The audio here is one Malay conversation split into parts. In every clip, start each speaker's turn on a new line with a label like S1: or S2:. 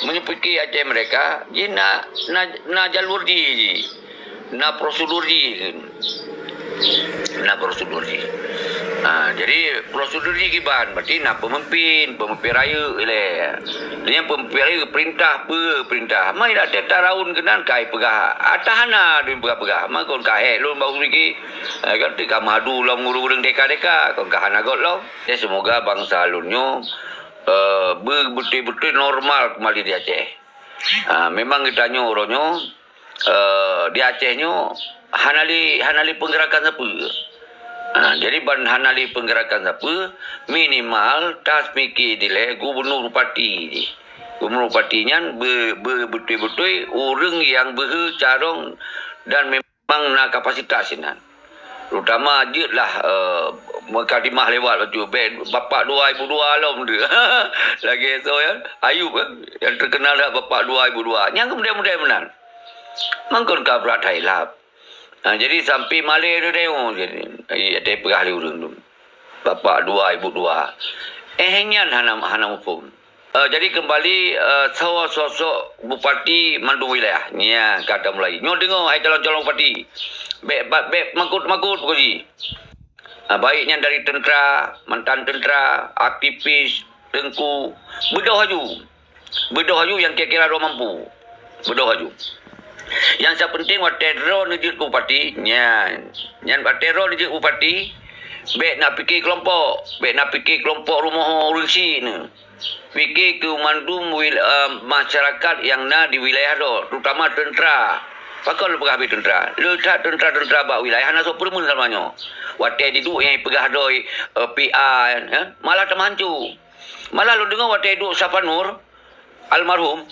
S1: menyepiki Aceh mereka, ji na jalur ji, na prosedur ji. Jadi prosedur ni kiban berarti nak pemimpin raya dia pemimpin raya perintah mai dak tetap raun kenan kai pegah atahana dun pegah mai kon kai lu bau fikir kan tika madu long urung deka kon kahana got lo ya semoga bangsa lunyo betul-betul normal kembali di Aceh. Memang kita nyo oronyo di Aceh nyo hanali penggerakan siapa. Jadi ban hanali penggerakan siapa minimal tas mikir dile gubernur parti nya betul-betul orang yang bercarong dan memang nak kapasitas nan. Terutama je lah mukadimah lewat baju bapak 2002 lah benda. Lagi so ya Ayub yang terkenal dah bapak 2002 yang kemudian menang. Mangkon kabrat hailap. Jadi sampai Malay tu tengok jadi ada perahli urang tu. Bapak 2002. Nyan hana hukum. Jadi kembali sosok bupati mandu wilayah. Nya kata Melayu. Nyo dengar hai calon-calon bupati. Bek makut pergi. Baiknya dari tentera, mantan tentera, aktivis, tengku, bedoh haju yang kira-kira mampu. Bedoh haju. Yang saya penting wat teror nujut bupati nyan teror nujut bupati bek nak fikir kelompok rumah urunsi ni fikir ke mandum masyarakat yang na di wilayah tu terutama tentera pakal pegah tentera letak tentera bak wilayah na so permun selamanya wat didu yang pegah doi PA malah termancu malah lu dengar wat duk Safanur almarhum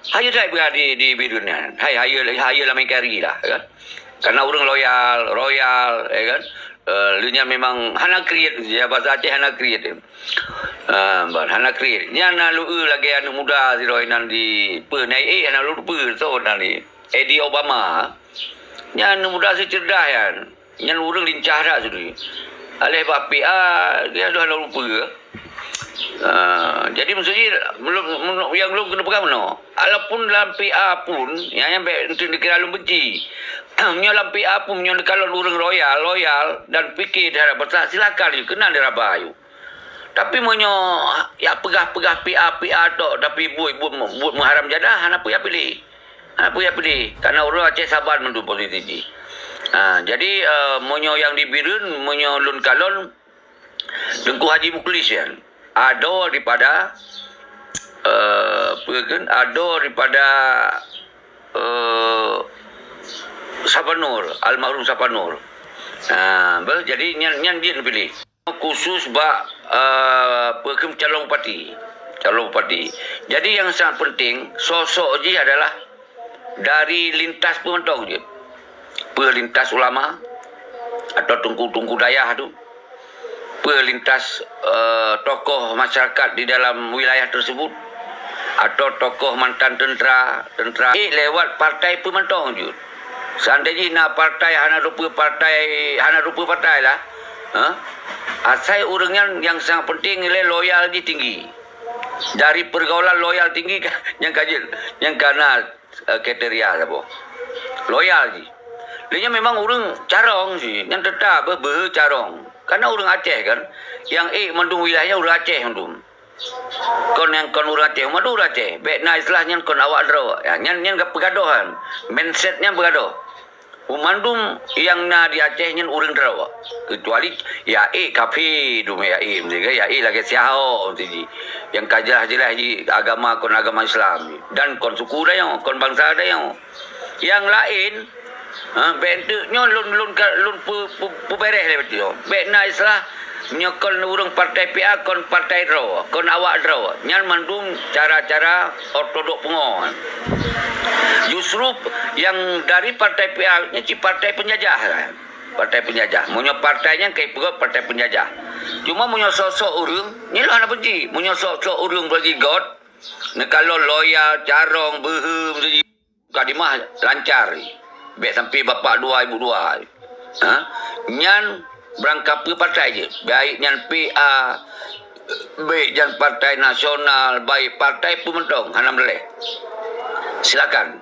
S1: Hayu saya berada di bidunya. Hayu lah mengkari lah kan. Karena orang royal kan. Lunya memang hana create ya bahasa Aceh hana create. Hana create. Nya na lu lagi anu muda si roinan di penai hana lu so nali. Eddie Obama. Nya anu muda si cerdas kan. Nya orang lincah dah sudah. Alih bapi dia dah lupa. Jadi maksudnya yang belum kena pegang mana. Walaupun dalam PA pun yang dikira lu benci. Dalam PA pun kalau orang royal dan fikir darah besar silakan you kenal darah bayu. Tapi ya pegah PA tok tapi buat mengharam jadah anak punya pilih. Karena orang Aceh sabar mendu politik. Jadi yang dibirun lun kalon Tengku Haji Muklis kan. Ada daripada Sapanur, almarhum Sapanur. Jadi nyan dia pilih. Khusus bak calon bupati. Jadi yang sangat penting sosok je adalah dari lintas pementong je. Pelintas ulama atau tungku dayah tu. Pelintas tokoh masyarakat di dalam wilayah tersebut atau tokoh mantan tentera lewat partai pementong je. Seandainya nak partai hana rupa partai lah. Asal orangnya yang sangat penting nilai loyal di tinggi. Dari pergaulan loyal tinggi yang karena kriteria apa? Loyal je. Dia memang orang carong sih, yang tetap carong. Karena orang Aceh kan, yang mandung wilayahnya orang Aceh mandung. Kon orang Aceh, mandung orang Aceh. Baik na istilahnya kon awak draw. Ya, nyan pegadohan. Mindsetnya pegadoh. Mandung yang na di Aceh nyan orang draw. Kecuali ya kafe dume ya lagi siao tiji. Yang kajelah di agama Islam dan kon suku dah yang, kon bangsa dah yang. Yang lain bentuknya lun pubereh le betul. Bek na islah nyokol urang partai PA kon partai draw, kon awak draw. Nyan mandum cara-cara ortodok pengon. Justru yang dari partai PA nya partai penjajah kan. Partai penjajah. Munyo partainya kayak pegot partai penjajah. Cuma munyo sosok urang, ni lah nak benci. Munyo sosok urang bagi god. Nek kalau loyal, carong, behem saja kadimah lancar. Baik sampai bapak 2002. Nyan berangkap ke partai je. Baik nyan PA baik jan partai nasional, baik partai pementong, hanam boleh. Silakan.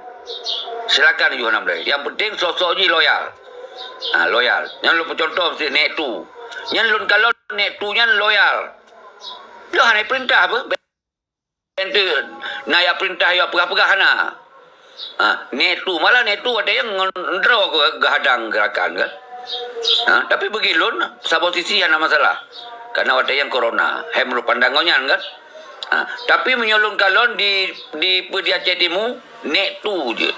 S1: Silakan juga hanam boleh. Yang penting sosok ni loyal. Loyal. Yang lu contoh mesti nek tu. Yang lun kalau nek tu yang loyal. Lu hanai perintah apa? Ente naya perintah ya pegah-pegah hana. Netu malah netu ada yang ngendro ke hadang gerakan kan. Tapi begilun saposisi yang masalah. Karena ada yang corona, hai menurut pandangannya kan. Tapi menyolong kalon di Aceh Timur netu je.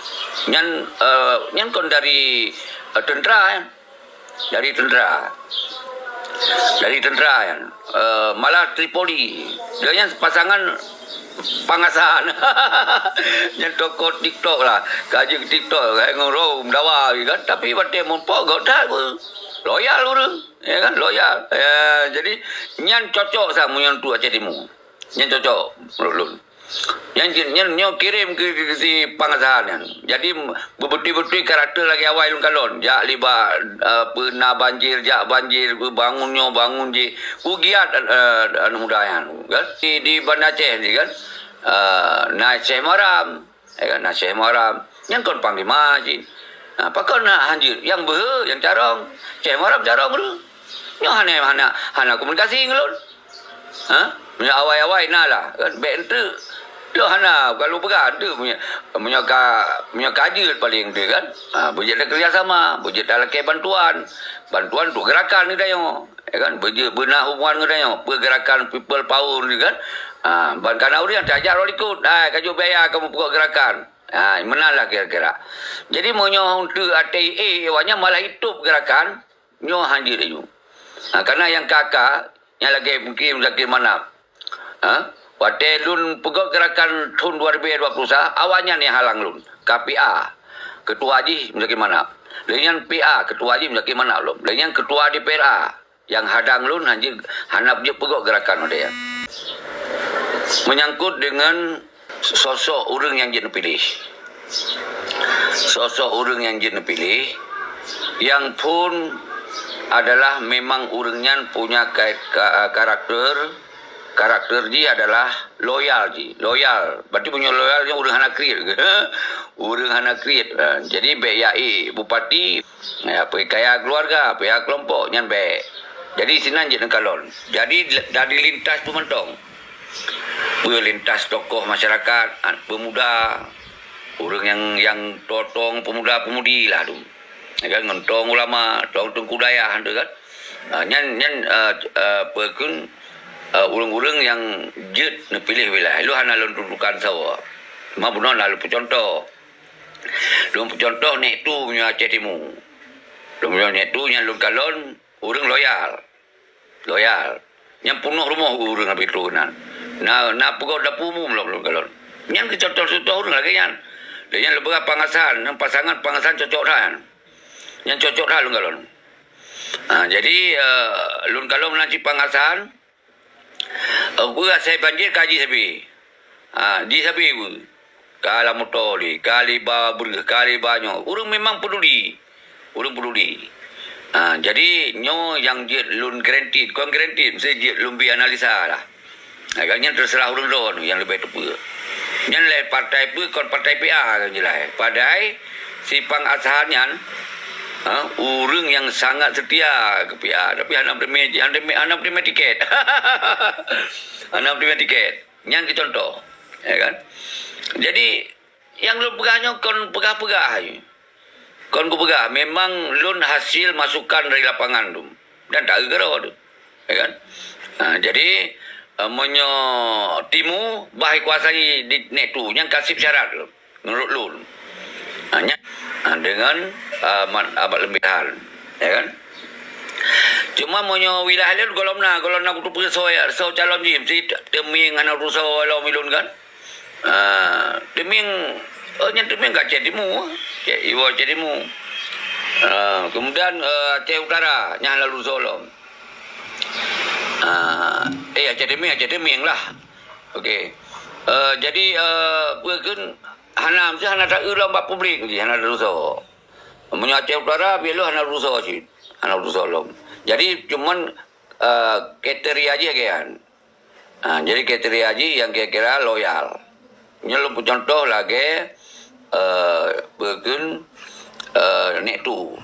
S1: Yang kon dari tentera kan. Dari tentera. Dari tentera kan. Malah Tripoli. Dia yang pasangan pangasahan. Yang toko TikTok lah. Kaji TikTok kayak ngorong dawa kan. Tapi batik mumpuk gak dah loyal orang. Ya kan loyal. Jadi nyan cocok sama yang tu Aceh Timur. Nyan cocok menurut Yang kirim ke si pangasahan. Jadi betul-betul karakter lagi awal lun kalon. Jak libat pernah banjir, jak banjir bangun je. Ugiat anu muda yang kan di Bandar Aceh ni kan. Nasih Maram, kan Nasih Maram. Yang kon panglima je. Pakon nak hanjir yang yang carong. Ceh Maram carong tu. Nyo hana komunikasi ngelon. Punya awal-awal lah kan bente lo hana kalau pegang tu punya kaji paling dia kan berjaya kerjasama berjaya dalam bantuan tu gerakan ni dah kan berjaya benar hubungan ni dah pergerakan people power ni kan bahkan orang yang diajar orang ikut kaju biaya kamu pokok gerakan menalah kira-kira jadi monyo untuk ATE awalnya malah hidup gerakan nyo hanjir tu karena yang kakak yang lagi mungkin lagi mana Wate lun pegawai gerakan tahun 2020 awalnya ni halang lun KPA ketua haji bagaimana dengan PA ketua haji bagaimana lun dengan ketua DPRA yang hadang lun hanap je pegawai gerakan ada ya menyangkut dengan sosok orang yang jenis pilih sosok orang yang jenis pilih yang pun adalah memang orangnya punya karakter dia adalah loyal. Berarti punya loyalnya orang hana create. Orang hana create. Jadi BIAE bupati kaya keluarga, pihak kelompok nyan baik. Jadi sinan je kalon. Jadi dari lintas pementong. Lintas tokoh masyarakat, pemuda, orang yang totong pemuda-pemudi lah tu. Kan ngontong ulama, tong kudaya tu kan. Nyan perkun urang-urang yang jet nak pilih wilayah lu hana lun dudukan sawa ma bunon lalu contoh nek tu punya Aceh Timur lu punya nek tu yang lun kalon urang loyal yang penuh rumah urang habis tu na pegawai dapur umum lun kalon yang ke contoh urang lagi yang lebih pangasahan pasangan cocok dah yang cocok dah lun kalon jadi lun kalon nanti pangasahan Buat saya banjir kaji sabi. Di sabi bu. Kala motoli, kali banyak. Orang memang peduli. Jadi nyo yang jet lun guaranteed, saya jet lun bi analisa lah. Agaknya terserah orang don yang lebih tepat. Yang lain partai pun kon partai PA kan jelas. Padahal si pangasahannya orang yang sangat setia ke PA tapi anak terima tiket. Anak terima tiket. Yang kita contoh. Ya kan? Jadi yang lu pegahnya kon pegah-pegah. Kon ku pegah memang lun hasil masukan dari lapangan tu. Dan tak gerau tu. Ya kan? Jadi monyo timu baik kuasai di net tu yang kasih syarat lu. Menurut lun. Dengan abad lebihan, ya kan? Cuma monyo wilayah lain kalau nak kutu so calon je mesti teming anak rusa walau milun kan? Teming kat Aceh Timur, Aceh Timur. Kemudian Aceh Utara yang lalu Solom. Aceh Teming lah. Okey. Jadi bukan hana tak ulang bab publik je hana rusak. Punya Aceh Utara biar hana rusak je. Hana rusak lom. Jadi cuman kriteria aja kan. Jadi kriteria haji yang kira-kira loyal. Nyelum contoh lagi berken nek tu